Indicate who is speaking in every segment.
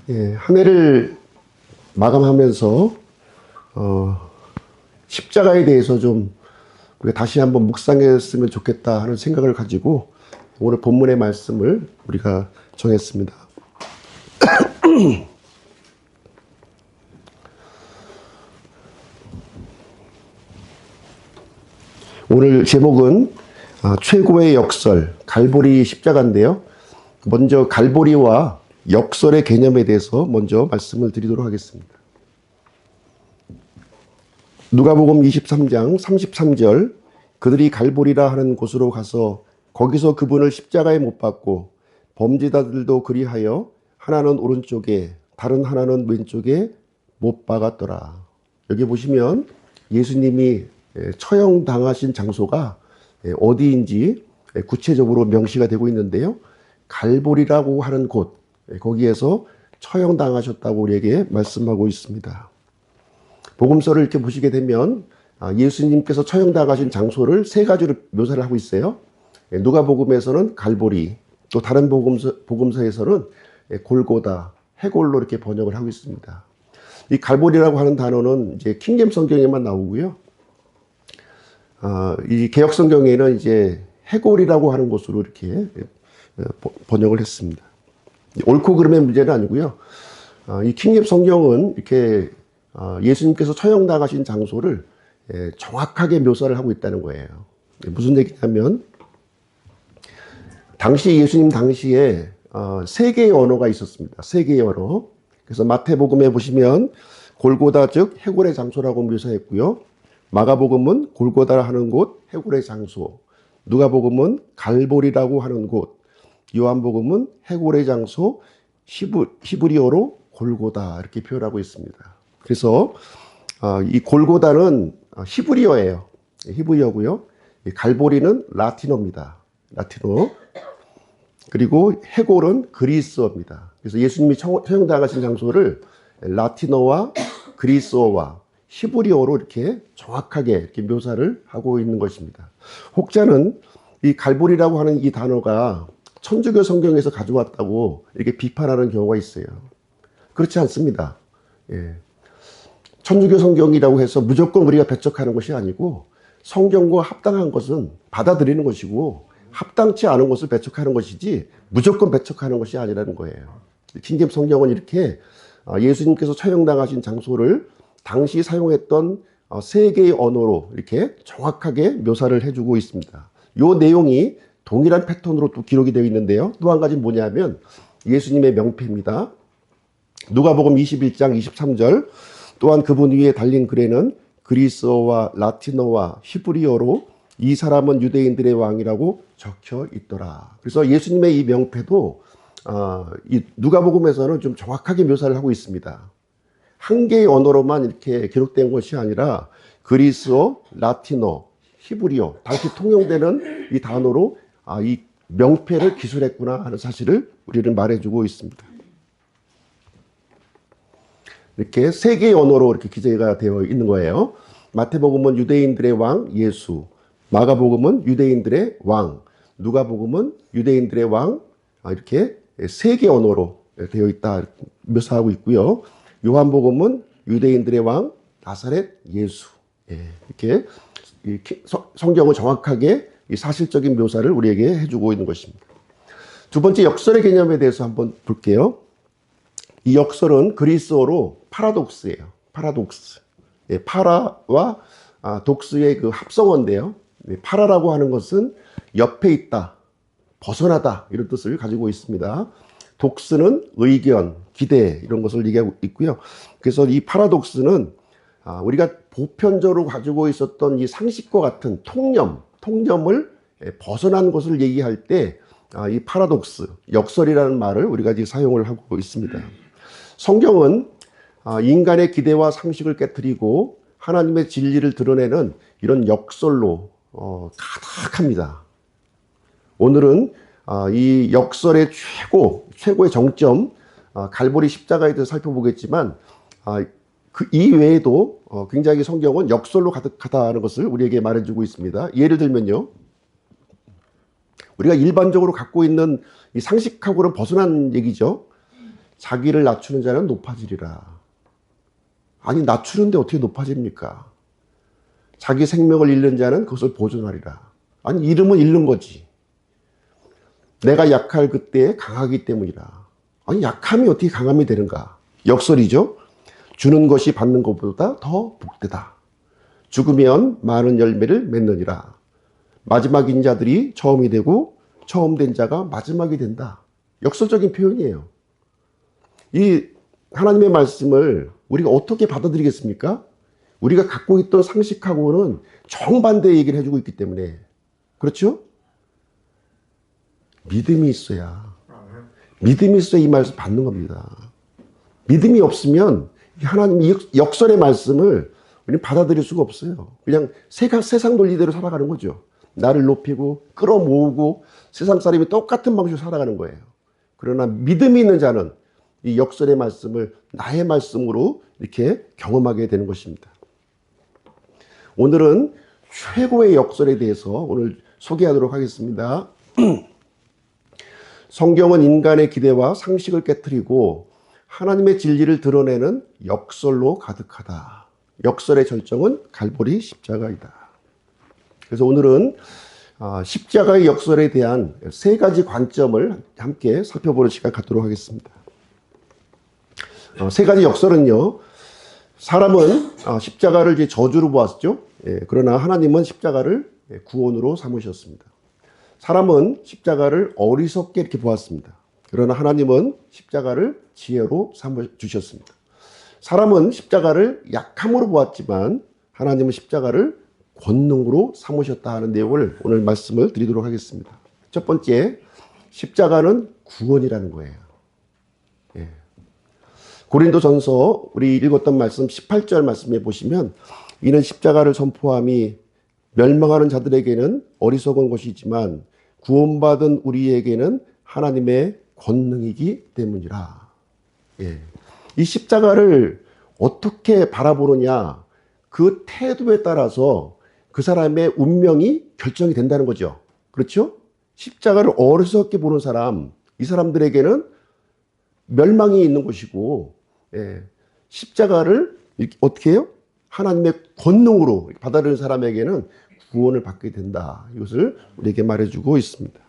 Speaker 1: 예, 한 해를 마감하면서 십자가에 대해서 좀 우리가 다시 한번 묵상했으면 좋겠다 하는 생각을 가지고 오늘 본문의 말씀을 우리가 정했습니다. 오늘 제목은 최고의 역설, 갈보리 십자가인데요. 먼저 갈보리와 역설의 개념에 대해서 먼저 말씀을 드리도록 하겠습니다. 누가복음 23장 33절, 그들이 갈보리라 하는 곳으로 가서 거기서 그분을 십자가에 못 박고 범죄자들도 그리하여 하나는 오른쪽에 다른 하나는 왼쪽에 못 박았더라. 여기 보시면 예수님이 처형당하신 장소가 어디인지 구체적으로 명시가 되고 있는데요. 갈보리라고 하는 곳, 거기에서 처형당하셨다고 우리에게 말씀하고 있습니다. 복음서를 이렇게 보시게 되면 예수님께서 처형당하신 장소를 세 가지로 묘사를 하고 있어요. 누가복음에서는 갈보리, 또 다른 복음서에서는 골고다, 해골로 이렇게 번역을 하고 있습니다. 이 갈보리라고 하는 단어는 이제 킹잼 성경에만 나오고요. 이 개역 성경에는 이제 해골이라고 하는 곳으로 이렇게 번역을 했습니다. 옳고 그름의 문제는 아니고요. 이 킹잼 성경은 이렇게 예수님께서 처형당하신 장소를 정확하게 묘사를 하고 있다는 거예요. 무슨 얘기냐면 당시 예수님 당시에 세 개의 언어가 있었습니다. 세 개의 언어. 그래서 마태복음에 보시면 골고다 즉 해골의 장소라고 묘사했고요. 마가복음은 골고다 하는 곳 해골의 장소. 누가복음은 갈보리라고 하는 곳. 요한복음은 해골의 장소 히브리어로 골고다 이렇게 표현하고 있습니다. 그래서 이 골고다는 히브리어예요. 히브리어고요. 갈보리는 라틴어입니다. 라틴어. 그리고 해골은 그리스어입니다. 그래서 예수님이 처형당하신 장소를 라틴어와 그리스어와 히브리어로 이렇게 정확하게 이렇게 묘사를 하고 있는 것입니다. 혹자는 이 갈보리라고 하는 이 단어가 천주교 성경에서 가져왔다고 이렇게 비판하는 경우가 있어요. 그렇지 않습니다. 예. 천주교 성경이라고 해서 무조건 우리가 배척하는 것이 아니고 성경과 합당한 것은 받아들이는 것이고 합당치 않은 것을 배척하는 것이지 무조건 배척하는 것이 아니라는 거예요. 킹잼 성경은 이렇게 예수님께서 처형당하신 장소를 당시 사용했던 세 개의 언어로 이렇게 정확하게 묘사를 해주고 있습니다. 이 내용이 동일한 패턴으로 또 기록이 되어 있는데요. 또 한 가지는 뭐냐면 예수님의 명패입니다. 누가복음 21장 23절, 또한 그분 위에 달린 글에는 그리스어와 라틴어와 히브리어로 이 사람은 유대인들의 왕이라고 적혀 있더라. 그래서 예수님의 이 명패도 이 누가복음에서는 좀 정확하게 묘사를 하고 있습니다. 한 개의 언어로만 이렇게 기록된 것이 아니라 그리스어, 라틴어, 히브리어, 당시 통용되는 이 단어로 이 명패를 기술했구나 하는 사실을 우리는 말해주고 있습니다. 이렇게 세 개의 언어로 이렇게 기재가 되어 있는 거예요. 마태복음은 유대인들의 왕 예수, 마가복음은 유대인들의 왕, 누가복음은 유대인들의 왕, 이렇게 세 개의 언어로 되어 있다 묘사하고 있고요. 요한복음은 유대인들의 왕 나사렛 예수. 이렇게 성경은 정확하게 이 사실적인 묘사를 우리에게 해주고 있는 것입니다. 두 번째 역설의 개념에 대해서 한번 볼게요. 이 역설은 그리스어로 파라독스예요. 파라독스. 파라와 독스의 그 합성어인데요. 파라라고 하는 것은 옆에 있다, 벗어나다 이런 뜻을 가지고 있습니다. 독스는 의견, 기대 이런 것을 얘기하고 있고요. 그래서 이 파라독스는 우리가 보편적으로 가지고 있었던 이 상식과 같은 통념을 벗어난 것을 얘기할 때 이 파라독스, 역설이라는 말을 우리가 지금 사용을 하고 있습니다. 성경은 인간의 기대와 상식을 깨트리고 하나님의 진리를 드러내는 이런 역설로 가득합니다. 오늘은 이 역설의 최고의 정점, 갈보리 십자가에 대해서 살펴보겠지만 그 이외에도 굉장히 성경은 역설로 가득하다는 것을 우리에게 말해주고 있습니다. 예를 들면요. 우리가 일반적으로 갖고 있는 이 상식하고는 벗어난 얘기죠. 자기를 낮추는 자는 높아지리라. 아니, 낮추는데 어떻게 높아집니까? 자기 생명을 잃는 자는 그것을 보존하리라. 아니, 잃으면 잃는 거지. 내가 약할 그때에 강하기 때문이라. 아니, 약함이 어떻게 강함이 되는가? 역설이죠. 주는 것이 받는 것보다 더 복되다. 죽으면 많은 열매를 맺느니라. 마지막인 자들이 처음이 되고 처음 된 자가 마지막이 된다. 역설적인 표현이에요. 이 하나님의 말씀을 우리가 어떻게 받아들이겠습니까? 우리가 갖고 있던 상식하고는 정반대의 얘기를 해주고 있기 때문에. 그렇죠? 믿음이 있어야 이 말씀 받는 겁니다. 믿음이 없으면 하나님의 역설의 말씀을 우리는 받아들일 수가 없어요. 그냥 세상 논리대로 살아가는 거죠. 나를 높이고 끌어모으고 세상 사람이 똑같은 방식으로 살아가는 거예요. 그러나 믿음이 있는 자는 이 역설의 말씀을 나의 말씀으로 이렇게 경험하게 되는 것입니다. 오늘은 최고의 역설에 대해서 오늘 소개하도록 하겠습니다. 성경은 인간의 기대와 상식을 깨트리고 하나님의 진리를 드러내는 역설로 가득하다. 역설의 절정은 갈보리 십자가이다. 그래서 오늘은 십자가의 역설에 대한 세 가지 관점을 함께 살펴보는 시간 갖도록 하겠습니다. 세 가지 역설은요, 사람은 십자가를 이제 저주로 보았죠. 그러나 하나님은 십자가를 구원으로 삼으셨습니다. 사람은 십자가를 어리석게 이렇게 보았습니다. 그러나 하나님은 십자가를 지혜로 삼으셨습니다. 사람은 십자가를 약함으로 보았지만 하나님은 십자가를 권능으로 삼으셨다 하는 내용을 오늘 말씀을 드리도록 하겠습니다. 첫 번째, 십자가는 구원이라는 거예요. 고린도전서 우리 읽었던 말씀 18절 말씀에 보시면 이는 십자가를 선포함이 멸망하는 자들에게는 어리석은 것이지만 구원받은 우리에게는 하나님의 권능이기 때문이라. 이 십자가를 어떻게 바라보느냐, 그 태도에 따라서 그 사람의 운명이 결정이 된다는 거죠. 그렇죠? 십자가를 어리석게 보는 사람, 이 사람들에게는 멸망이 있는 것이고, 십자가를 어떻게 해요? 하나님의 권능으로 받아들이는 사람에게는 구원을 받게 된다. 이것을 우리에게 말해주고 있습니다.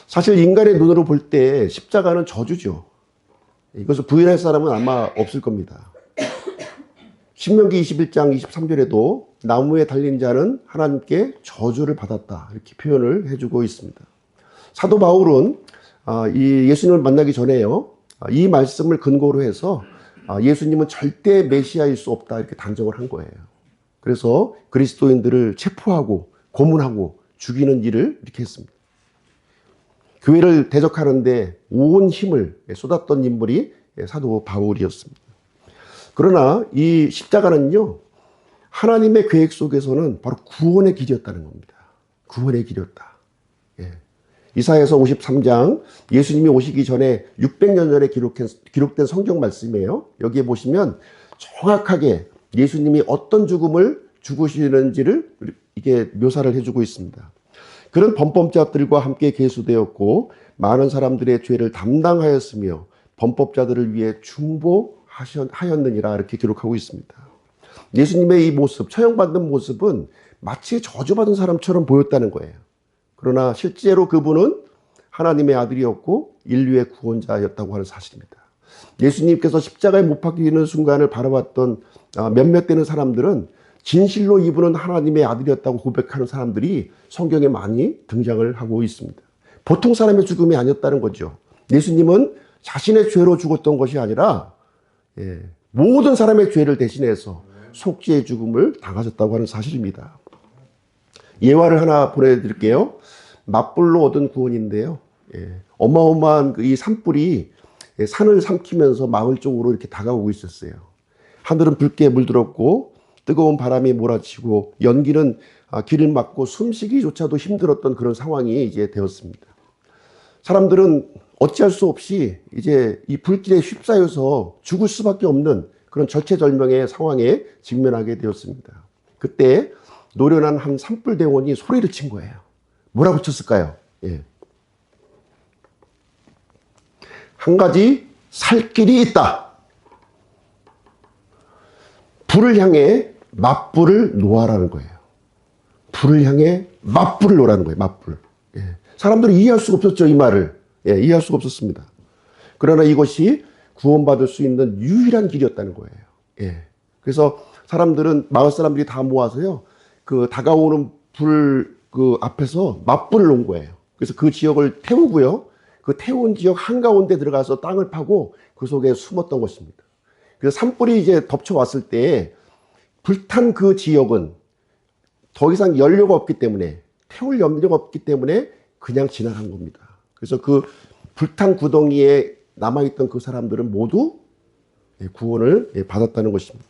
Speaker 1: 사실 인간의 눈으로 볼 때 십자가는 저주죠. 이것을 부인할 사람은 아마 없을 겁니다. 신명기 21장 23절에도 나무에 달린 자는 하나님께 저주를 받았다. 이렇게 표현을 해주고 있습니다. 사도 바울은 이 예수님을 만나기 전에요, 이 말씀을 근거로 해서 예수님은 절대 메시아일 수 없다 이렇게 단정을 한 거예요. 그래서 그리스도인들을 체포하고 고문하고 죽이는 일을 이렇게 했습니다. 교회를 대적하는데 온 힘을 쏟았던 인물이 사도 바울이었습니다. 그러나 이 십자가는요, 하나님의 계획 속에서는 바로 구원의 길이었다는 겁니다. 구원의 길이었다. 이사야서 53장, 예수님이 오시기 전에 600년 전에 기록된 성경 말씀이에요. 여기에 보시면 정확하게 예수님이 어떤 죽음을 죽으시는지를 이게 묘사를 해주고 있습니다. 그런 범법자들과 함께 계수되었고 많은 사람들의 죄를 담당하였으며 범법자들을 위해 중보하였느니라 이렇게 기록하고 있습니다. 예수님의 이 모습, 처형받는 모습은 마치 저주받은 사람처럼 보였다는 거예요. 그러나 실제로 그분은 하나님의 아들이었고 인류의 구원자였다고 하는 사실입니다. 예수님께서 십자가에 못 박히는 순간을 바라봤던 몇몇 되는 사람들은 진실로 이분은 하나님의 아들이었다고 고백하는 사람들이 성경에 많이 등장을 하고 있습니다. 보통 사람의 죽음이 아니었다는 거죠. 예수님은 자신의 죄로 죽었던 것이 아니라 모든 사람의 죄를 대신해서 속죄의 죽음을 당하셨다고 하는 사실입니다. 예화를 하나 보내드릴게요. 맞불로 얻은 구원인데요. 어마어마한 이 산불이 산을 삼키면서 마을 쪽으로 이렇게 다가오고 있었어요. 하늘은 붉게 물들었고 뜨거운 바람이 몰아치고 연기는 길을 막고 숨쉬기조차도 힘들었던 그런 상황이 이제 되었습니다. 사람들은 어찌할 수 없이 이제 이 불길에 휩싸여서 죽을 수밖에 없는 그런 절체절명의 상황에 직면하게 되었습니다. 그때 노련한 한 산불대원이 소리를 친 거예요. 뭐라고 쳤을까요? 한 가지 살 길이 있다. 불을 향해 맞불을 놓아라는 거예요. 불을 향해 맞불을 놓으라는 거예요. 맞불. 예. 사람들이 이해할 수가 없었죠. 이 말을. 예, 이해할 수가 없었습니다. 그러나 이것이 구원받을 수 있는 유일한 길이었다는 거예요. 예. 그래서 사람들은, 마을 사람들이 다 모아서요, 그 다가오는 불 그 앞에서 맞불을 놓은 거예요. 그래서 그 지역을 태우고요, 그 태운 지역 한가운데 들어가서 땅을 파고 그 속에 숨었던 것입니다. 그래서 산불이 이제 덮쳐왔을 때 불탄 그 지역은 더 이상 연료가 없기 때문에, 태울 연료가 없기 때문에 그냥 지나간 겁니다. 그래서 그 불탄 구덩이에 남아있던 그 사람들은 모두 구원을 받았다는 것입니다.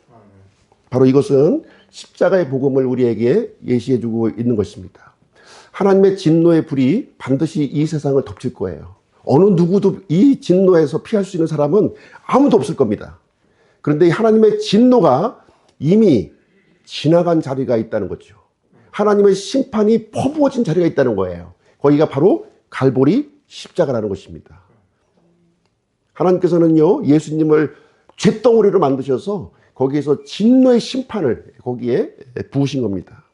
Speaker 1: 바로 이것은 십자가의 복음을 우리에게 예시해주고 있는 것입니다. 하나님의 진노의 불이 반드시 이 세상을 덮칠 거예요. 어느 누구도 이 진노에서 피할 수 있는 사람은 아무도 없을 겁니다. 그런데 하나님의 진노가 이미 지나간 자리가 있다는 거죠. 하나님의 심판이 퍼부어진 자리가 있다는 거예요. 거기가 바로 갈보리 십자가라는 것입니다. 하나님께서는요, 예수님을 쇳덩어리로 만드셔서 거기에서 진노의 심판을 거기에 부으신 겁니다.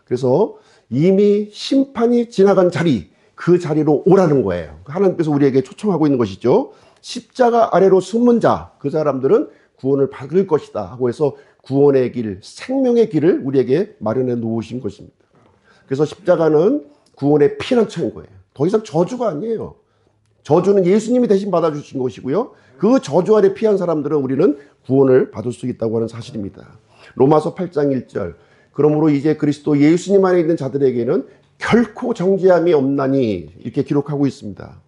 Speaker 1: 그래서 이미 심판이 지나간 자리, 그 자리로 오라는 거예요. 하나님께서 우리에게 초청하고 있는 것이죠. 십자가 아래로 숨은 자, 그 사람들은 구원을 받을 것이다 하고 해서 구원의 길, 생명의 길을 우리에게 마련해 놓으신 것입니다. 그래서 십자가는 구원의 피난처인 거예요. 더 이상 저주가 아니에요. 저주는 예수님이 대신 받아주신 것이고요, 그 저주 아래 피한 사람들은 우리는 구원을 받을 수 있다고 하는 사실입니다. 로마서 8장 1절, 그러므로 이제 그리스도 예수님 안에 있는 자들에게는 결코 정죄함이 없나니, 이렇게 기록하고 있습니다.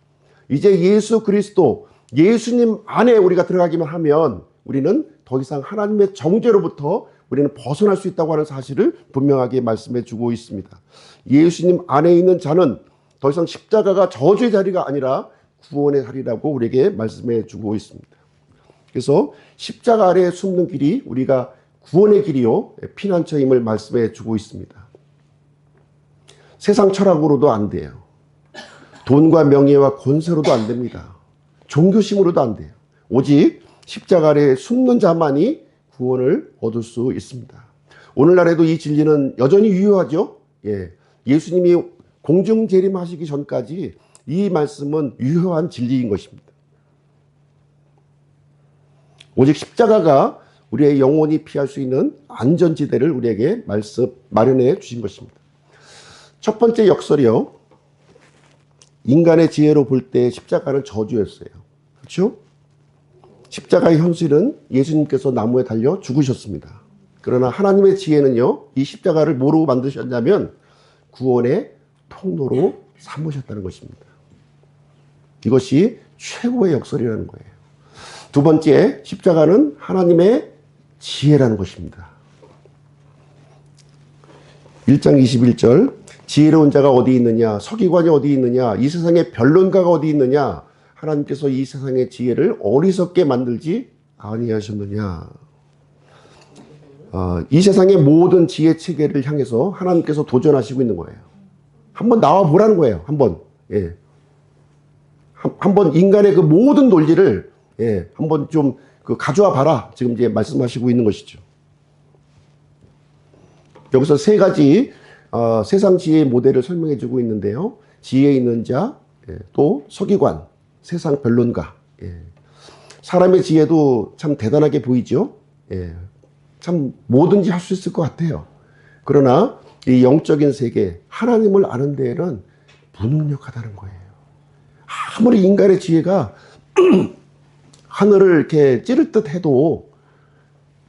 Speaker 1: 이제 예수 그리스도, 예수님 안에 우리가 들어가기만 하면 우리는 더 이상 하나님의 정죄로부터 우리는 벗어날 수 있다고 하는 사실을 분명하게 말씀해 주고 있습니다. 예수님 안에 있는 자는 더 이상 십자가가 저주의 자리가 아니라 구원의 자리라고 우리에게 말씀해 주고 있습니다. 그래서 십자가 아래에 숨는 길이 우리가 구원의 길이요, 피난처임을 말씀해 주고 있습니다. 세상 철학으로도 안 돼요. 돈과 명예와 권세로도 안 됩니다. 종교심으로도 안 돼요. 오직 십자가 아래에 숨는 자만이 구원을 얻을 수 있습니다. 오늘날에도 이 진리는 여전히 유효하죠. 예. 예수님이 공중 재림하시기 전까지 이 말씀은 유효한 진리인 것입니다. 오직 십자가가 우리의 영혼이 피할 수 있는 안전지대를 우리에게 마련해 주신 것입니다. 첫 번째 역설이요, 인간의 지혜로 볼 때 십자가는 저주였어요. 그렇죠? 십자가의 현실은 예수님께서 나무에 달려 죽으셨습니다. 그러나 하나님의 지혜는요, 이 십자가를 뭐로 만드셨냐면 구원의 통로로 삼으셨다는 것입니다. 이것이 최고의 역설이라는 거예요. 두 번째, 십자가는 하나님의 지혜라는 것입니다. 1장 21절, 지혜로운 자가 어디 있느냐, 서기관이 어디 있느냐, 이 세상에 변론가가 어디 있느냐, 하나님께서 이 세상의 지혜를 어리석게 만들지 아니하셨느냐. 이 세상의 모든 지혜 체계를 향해서 하나님께서 도전하시고 있는 거예요. 한번 나와 보라는 거예요. 한번. 예. 한번 인간의 그 모든 논리를, 예, 한번 좀 가져와 봐라. 지금 이제 말씀하시고 있는 것이죠. 여기서 세 가지 세상 지혜의 모델을 설명해 주고 있는데요. 지혜 있는 자, 예, 또 서기관, 세상 변론가. 예. 사람의 지혜도 참 대단하게 보이죠. 예. 참 뭐든지 할 수 있을 것 같아요. 그러나 이 영적인 세계, 하나님을 아는 데에는 무능력하다는 거예요. 아무리 인간의 지혜가 하늘을 이렇게 찌를 듯 해도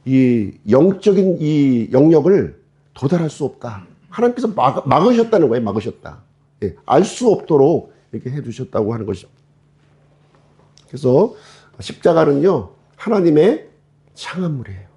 Speaker 1: 이 영적인 이 영역을 도달할 수 없다. 하나님께서 막으셨다는 거예요. 막으셨다. 예, 알 수 없도록 이렇게 해주셨다고 하는 것입니다. 그래서 십자가는요, 하나님의 창안물이에요.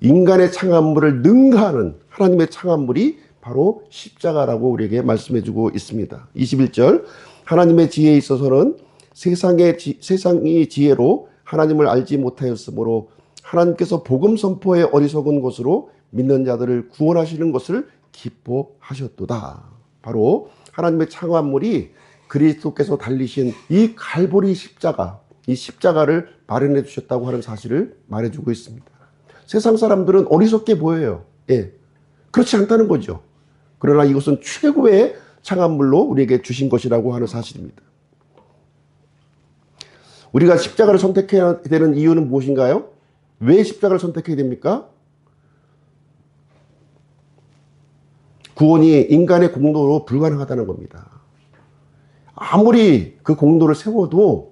Speaker 1: 인간의 창안물을 능가하는 하나님의 창안물이 바로 십자가라고 우리에게 말씀해주고 있습니다. 21절, 하나님의 지혜에 있어서는 세상이 지혜로 하나님을 알지 못하였으므로 하나님께서 복음 선포의 어리석은 것으로 믿는 자들을 구원하시는 것을 기뻐하셨도다. 바로 하나님의 창안물이 그리스도께서 달리신 이 갈보리 십자가, 이 십자가를 마련해 주셨다고 하는 사실을 말해주고 있습니다. 세상 사람들은 어리석게 보여요. 예. 그렇지 않다는 거죠. 그러나 이것은 최고의 창안물로 우리에게 주신 것이라고 하는 사실입니다. 우리가 십자가를 선택해야 되는 이유는 무엇인가요? 왜 십자가를 선택해야 됩니까? 구원이 인간의 공로로 불가능하다는 겁니다. 아무리 그 공로를 세워도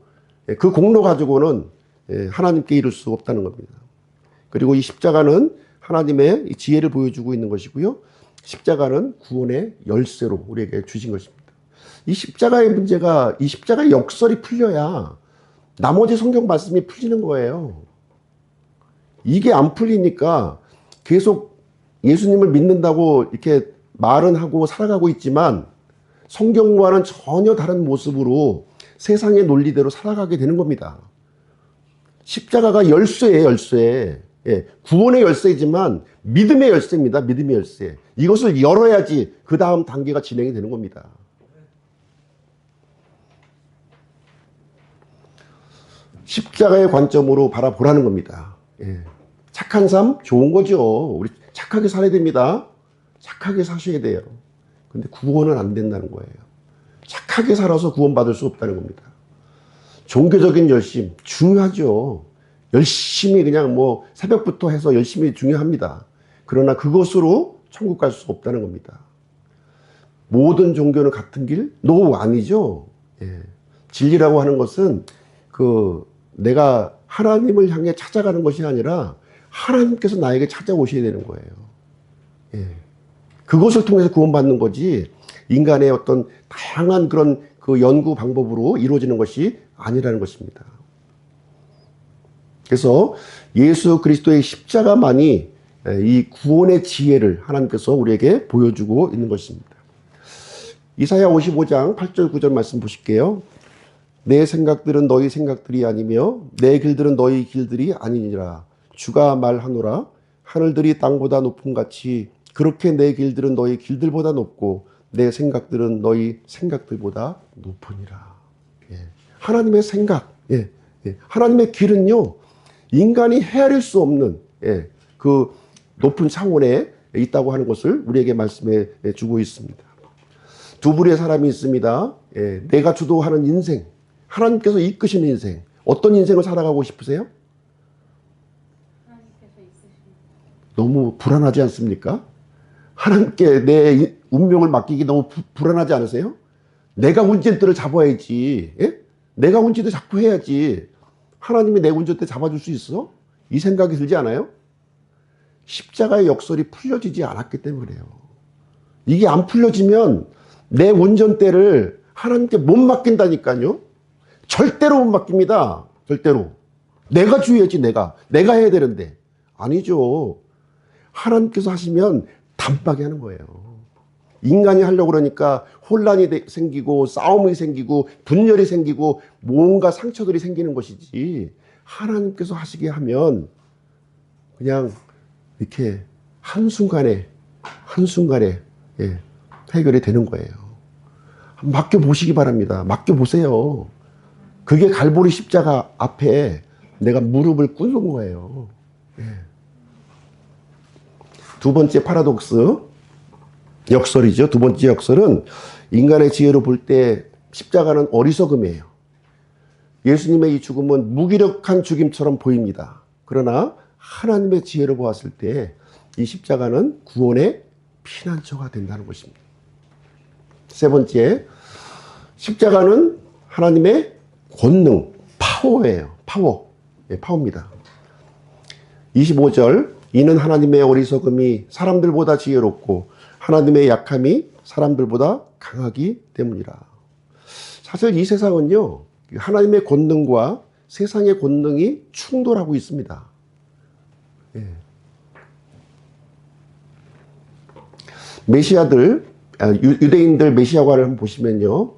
Speaker 1: 그 공로 가지고는 하나님께 이룰 수 없다는 겁니다. 그리고 이 십자가는 하나님의 지혜를 보여주고 있는 것이고요. 십자가는 구원의 열쇠로 우리에게 주신 것입니다. 이 십자가의 문제가, 이 십자가의 역설이 풀려야 나머지 성경 말씀이 풀리는 거예요. 이게 안 풀리니까 계속 예수님을 믿는다고 이렇게 말은 하고 살아가고 있지만 성경과는 전혀 다른 모습으로 세상의 논리대로 살아가게 되는 겁니다. 십자가가 열쇠예요, 열쇠. 예, 구원의 열쇠이지만 믿음의 열쇠입니다. 믿음의 열쇠. 이것을 열어야지 그 다음 단계가 진행이 되는 겁니다. 십자가의 관점으로 바라보라는 겁니다. 예. 착한 삶 좋은 거죠. 우리 착하게 살아야 됩니다. 착하게 사셔야 돼요. 근데 구원은 안 된다는 거예요. 착하게 살아서 구원받을 수 없다는 겁니다. 종교적인 열심 중요하죠. 열심히 그냥 뭐 새벽부터 해서 열심히 중요합니다. 그러나 그것으로 천국 갈 수 없다는 겁니다. 모든 종교는 같은 길? 노, 아니죠. 예. 진리라고 하는 것은 내가 하나님을 향해 찾아가는 것이 아니라 하나님께서 나에게 찾아오셔야 되는 거예요. 예. 그것을 통해서 구원받는 거지 인간의 어떤 다양한 그런 그 연구 방법으로 이루어지는 것이 아니라는 것입니다. 그래서 예수 그리스도의 십자가만이 이 구원의 지혜를 하나님께서 우리에게 보여주고 있는 것입니다. 이사야 55장 8절 9절 말씀 보실게요. 내 생각들은 너희 생각들이 아니며 내 길들은 너희 길들이 아니니라. 주가 말하노라. 하늘들이 땅보다 높음 같이 그렇게 내 길들은 너희 길들보다 높고 내 생각들은 너희 생각들보다 높으니라. 예. 하나님의 생각, 예. 예. 하나님의 길은요, 인간이 헤아릴 수 없는 그 높은 차원에 있다고 하는 것을 우리에게 말씀해 주고 있습니다. 두 부류의 사람이 있습니다. 예. 내가 주도하는 인생, 하나님께서 이끄시는 인생. 어떤 인생을 살아가고 싶으세요? 너무 불안하지 않습니까? 하나님께 내 운명을 맡기기 너무 불안하지 않으세요? 내가 운전대를 잡아야지. 예? 내가 운전대 잡고 해야지. 하나님이 내 운전대 잡아줄 수 있어? 이 생각이 들지 않아요? 십자가의 역설이 풀려지지 않았기 때문에요. 이게 안 풀려지면 내 운전대를 하나님께 못 맡긴다니까요. 절대로 못 맡깁니다. 절대로. 내가 주의해야지, 내가 해야 되는데. 아니죠. 하나님께서 하시면 단박에 하는 거예요. 인간이 하려고 그러니까 혼란이 생기고 싸움이 생기고 분열이 생기고 뭔가 상처들이 생기는 것이지, 하나님께서 하시게 하면 그냥 이렇게 한순간에 해결이 되는 거예요. 맡겨보시기 바랍니다. 맡겨보세요. 그게 갈보리 십자가 앞에 내가 무릎을 꿇는 거예요. 예. 두 번째 파라독스, 역설이죠. 두 번째 역설은 인간의 지혜로 볼 때 십자가는 어리석음이에요. 예수님의 이 죽음은 무기력한 죽임처럼 보입니다. 그러나 하나님의 지혜로 보았을 때 이 십자가는 구원의 피난처가 된다는 것입니다. 세 번째, 십자가는 하나님의 권능, 파워예요. 파워. 예, 파워입니다. 25절, 이는 하나님의 어리석음이 사람들보다 지혜롭고 하나님의 약함이 사람들보다 강하기 때문이라. 사실 이 세상은요, 하나님의 권능과 세상의 권능이 충돌하고 있습니다. 예. 메시아들, 유대인들 메시아관을 한번 보시면요,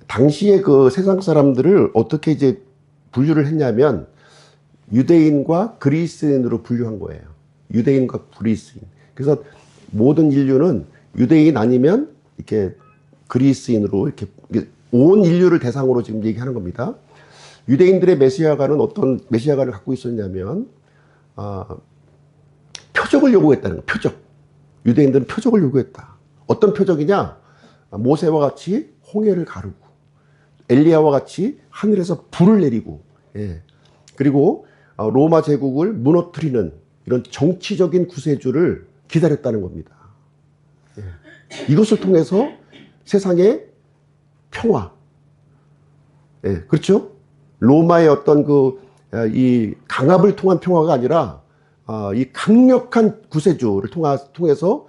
Speaker 1: 당시에 그 세상 사람들을 어떻게 이제 분류를 했냐면 유대인과 그리스인으로 분류한 거예요. 유대인과 그리스인. 그래서 모든 인류는 유대인 아니면 이렇게 그리스인으로 이렇게 온 인류를 대상으로 지금 얘기하는 겁니다. 유대인들의 메시아가는 어떤 메시아가를 갖고 있었냐면 표적을 요구했다는 거예요. 표적. 유대인들은 표적을 요구했다. 어떤 표적이냐? 모세와 같이 홍해를 가르고 엘리야와 같이 하늘에서 불을 내리고, 예. 그리고 로마 제국을 무너뜨리는 이런 정치적인 구세주를 기다렸다는 겁니다. 예. 이것을 통해서 세상의 평화, 예, 그렇죠? 로마의 어떤 이 강압을 통한 평화가 아니라 이 강력한 구세주를 통해서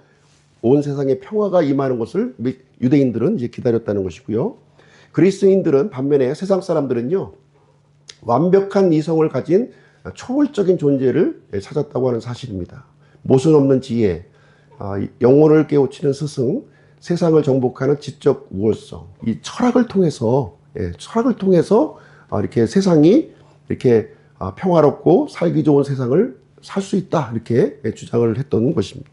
Speaker 1: 온 세상에 평화가 임하는 것을 유대인들은 이제 기다렸다는 것이고요. 그리스인들은 반면에 세상 사람들은요, 완벽한 이성을 가진 초월적인 존재를 찾았다고 하는 사실입니다. 모순 없는 지혜, 영혼을 깨우치는 스승, 세상을 정복하는 지적 우월성, 이 철학을 통해서 이렇게 세상이 이렇게 평화롭고 살기 좋은 세상을 살 수 있다, 이렇게 주장을 했던 것입니다.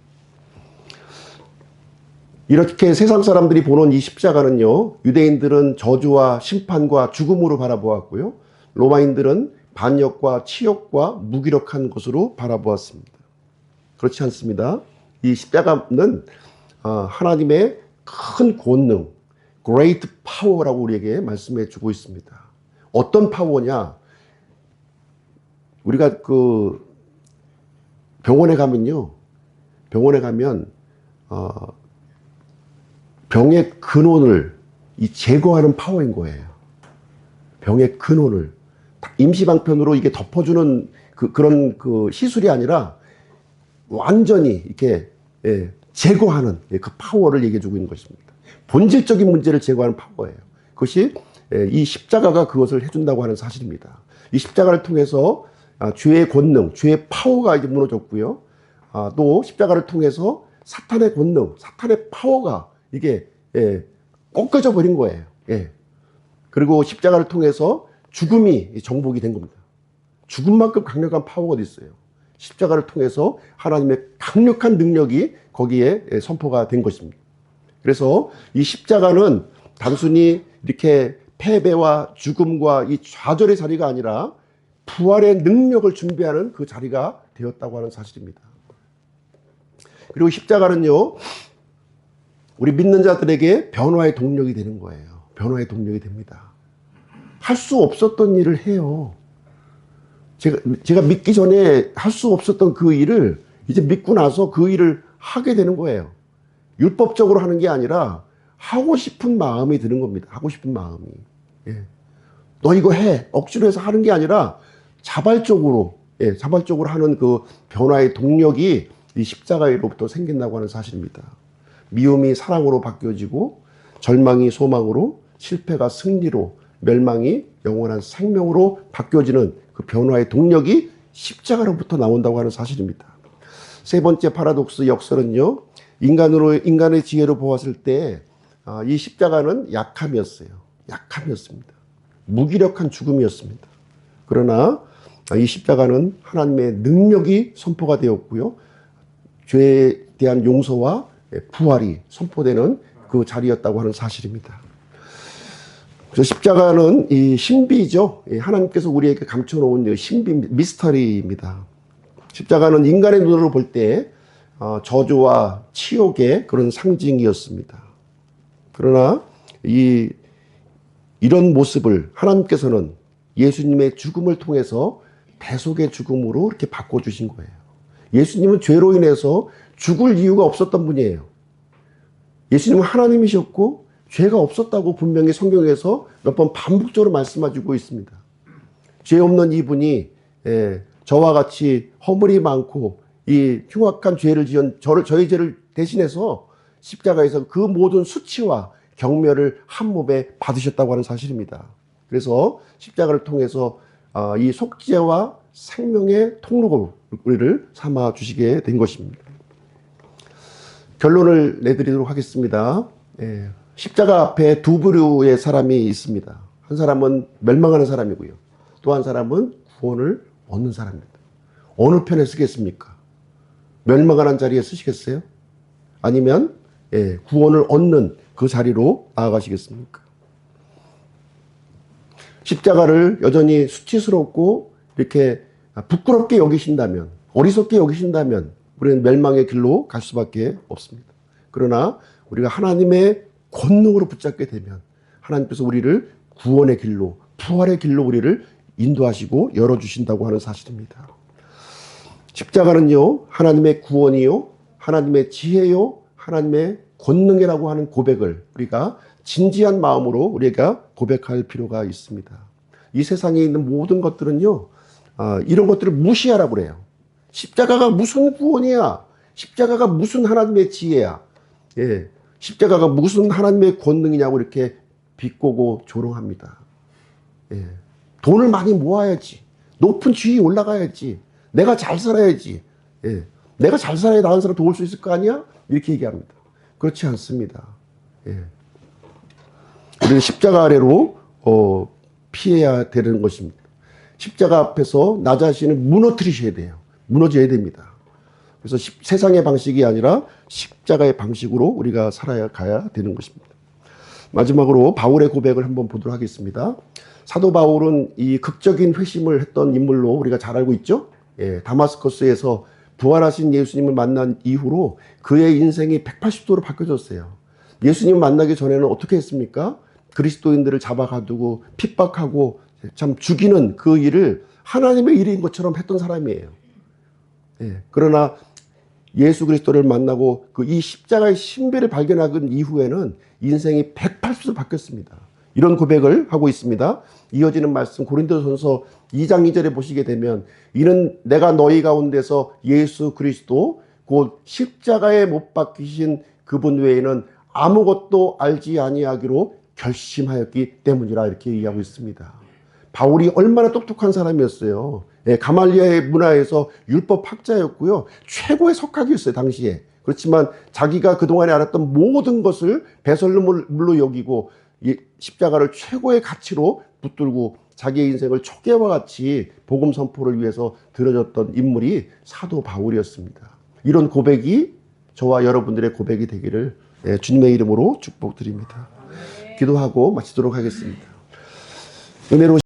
Speaker 1: 이렇게 세상 사람들이 보는 이 십자가는요, 유대인들은 저주와 심판과 죽음으로 바라보았고요, 로마인들은 반역과 치욕과 무기력한 것으로 바라보았습니다. 그렇지 않습니다. 이 십자가는 하나님의 큰 권능, great power라고 우리에게 말씀해 주고 있습니다. 어떤 파워냐? 우리가 병원에 가면 병의 근원을 제거하는 파워인 거예요. 병의 근원을 임시방편으로 이게 덮어주는 그런 시술이 아니라 완전히 이렇게 제거하는 그 파워를 얘기해주고 있는 것입니다. 본질적인 문제를 제거하는 파워예요. 그것이 이 십자가가 그것을 해준다고 하는 사실입니다. 이 십자가를 통해서 죄의 권능, 죄의 파워가 이제 무너졌고요. 또 십자가를 통해서 사탄의 권능, 사탄의 파워가 이게 꺾여져 버린 거예요. 그리고 십자가를 통해서 죽음이 정복이 된 겁니다. 죽음만큼 강력한 파워가 어디 있어요? 십자가를 통해서 하나님의 강력한 능력이 거기에 선포가 된 것입니다. 그래서 이 십자가는 단순히 이렇게 패배와 죽음과 이 좌절의 자리가 아니라 부활의 능력을 준비하는 그 자리가 되었다고 하는 사실입니다. 그리고 십자가는요, 우리 믿는 자들에게 변화의 동력이 되는 거예요. 변화의 동력이 됩니다. 할 수 없었던 일을 해요. 제가 믿기 전에 할 수 없었던 그 일을 이제 믿고 나서 그 일을 하게 되는 거예요. 율법적으로 하는 게 아니라 하고 싶은 마음이 드는 겁니다. 하고 싶은 마음이. 너 이거 해. 억지로 해서 하는 게 아니라 자발적으로 하는 그 변화의 동력이 이 십자가로부터 생긴다고 하는 사실입니다. 미움이 사랑으로 바뀌어지고 절망이 소망으로, 실패가 승리로, 멸망이 영원한 생명으로 바뀌어지는 그 변화의 동력이 십자가로부터 나온다고 하는 사실입니다. 세 번째 파라독스 역설은요, 인간의 지혜로 보았을 때 이 십자가는 약함이었어요. 약함이었습니다. 무기력한 죽음이었습니다. 그러나 이 십자가는 하나님의 능력이 선포가 되었고요, 죄에 대한 용서와 부활이 선포되는 그 자리였다고 하는 사실입니다. 그래서 십자가는 이 신비죠. 하나님께서 우리에게 감춰놓은 신비, 미스터리입니다. 십자가는 인간의 눈으로 볼 때 저주와 치욕의 그런 상징이었습니다. 그러나 이런 모습을 하나님께서는 예수님의 죽음을 통해서 대속의 죽음으로 이렇게 바꿔주신 거예요. 예수님은 죄로 인해서 죽을 이유가 없었던 분이에요. 예수님은 하나님이셨고 죄가 없었다고 분명히 성경에서 몇 번 반복적으로 말씀해주고 있습니다. 죄 없는 이분이 저와 같이 허물이 많고 이 흉악한 죄를 지은 저희 죄를 대신해서 십자가에서 그 모든 수치와 경멸을 한 몸에 받으셨다고 하는 사실입니다. 그래서 십자가를 통해서 이 속죄와 생명의 통로를 삼아 주시게 된 것입니다. 결론을 내드리도록 하겠습니다. 십자가 앞에 두 부류의 사람이 있습니다. 한 사람은 멸망하는 사람이고요, 또 한 사람은 구원을 얻는 사람입니다. 어느 편에 쓰겠습니까? 멸망하는 자리에 쓰시겠어요? 아니면 구원을 얻는 그 자리로 나아가시겠습니까? 십자가를 여전히 수치스럽고 이렇게 부끄럽게 여기신다면, 어리석게 여기신다면 우리는 멸망의 길로 갈 수밖에 없습니다. 그러나 우리가 하나님의 권능으로 붙잡게 되면 하나님께서 우리를 구원의 길로, 부활의 길로 우리를 인도하시고 열어주신다고 하는 사실입니다. 십자가는요, 하나님의 구원이요, 하나님의 지혜요, 하나님의 권능이라고 하는 고백을 우리가 진지한 마음으로 우리가 고백할 필요가 있습니다. 이 세상에 있는 모든 것들은요, 이런 것들을 무시하라고 그래요. 십자가가 무슨 구원이야? 십자가가 무슨 하나님의 지혜야? 예, 십자가가 무슨 하나님의 권능이냐고 이렇게 비꼬고 조롱합니다. 예, 돈을 많이 모아야지. 높은 지위에 올라가야지. 내가 잘 살아야지. 예, 내가 잘 살아야 다른 사람 도울 수 있을 거 아니야? 이렇게 얘기합니다. 그렇지 않습니다. 예. 우리는 십자가 아래로 피해야 되는 것입니다. 십자가 앞에서 나 자신을 무너뜨리셔야 돼요. 무너져야 됩니다. 그래서 세상의 방식이 아니라 십자가의 방식으로 우리가 살아가야 되는 것입니다. 마지막으로 바울의 고백을 한번 보도록 하겠습니다. 사도 바울은 이 극적인 회심을 했던 인물로 우리가 잘 알고 있죠. 예, 다마스커스에서 부활하신 예수님을 만난 이후로 그의 인생이 180도로 바뀌어졌어요. 예수님 만나기 전에는 어떻게 했습니까? 그리스도인들을 잡아가두고 핍박하고 참 죽이는 그 일을 하나님의 일인 것처럼 했던 사람이에요. 예, 그러나 예수 그리스도를 만나고 그 이 십자가의 신비를 발견한 이후에는 인생이 180도로 바뀌었습니다. 이런 고백을 하고 있습니다. 이어지는 말씀 고린도전서 2장 2절에 보시게 되면 이는 내가 너희 가운데서 예수 그리스도 곧 십자가에 못 박히신 그분 외에는 아무것도 알지 아니하기로 결심하였기 때문이라 이렇게 얘기하고 있습니다. 바울이 얼마나 똑똑한 사람이었어요. 예, 가말리아의 문화에서 율법 학자였고요. 최고의 석학이었어요, 당시에. 그렇지만 자기가 그동안에 알았던 모든 것을 배설물로 여기고 십자가를 최고의 가치로 붙들고 자기의 인생을 초계와 같이 복음 선포를 위해서 들어졌던 인물이 사도 바울이었습니다. 이런 고백이 저와 여러분들의 고백이 되기를 주님의 이름으로 축복드립니다. 기도하고 마치도록 하겠습니다. 은혜로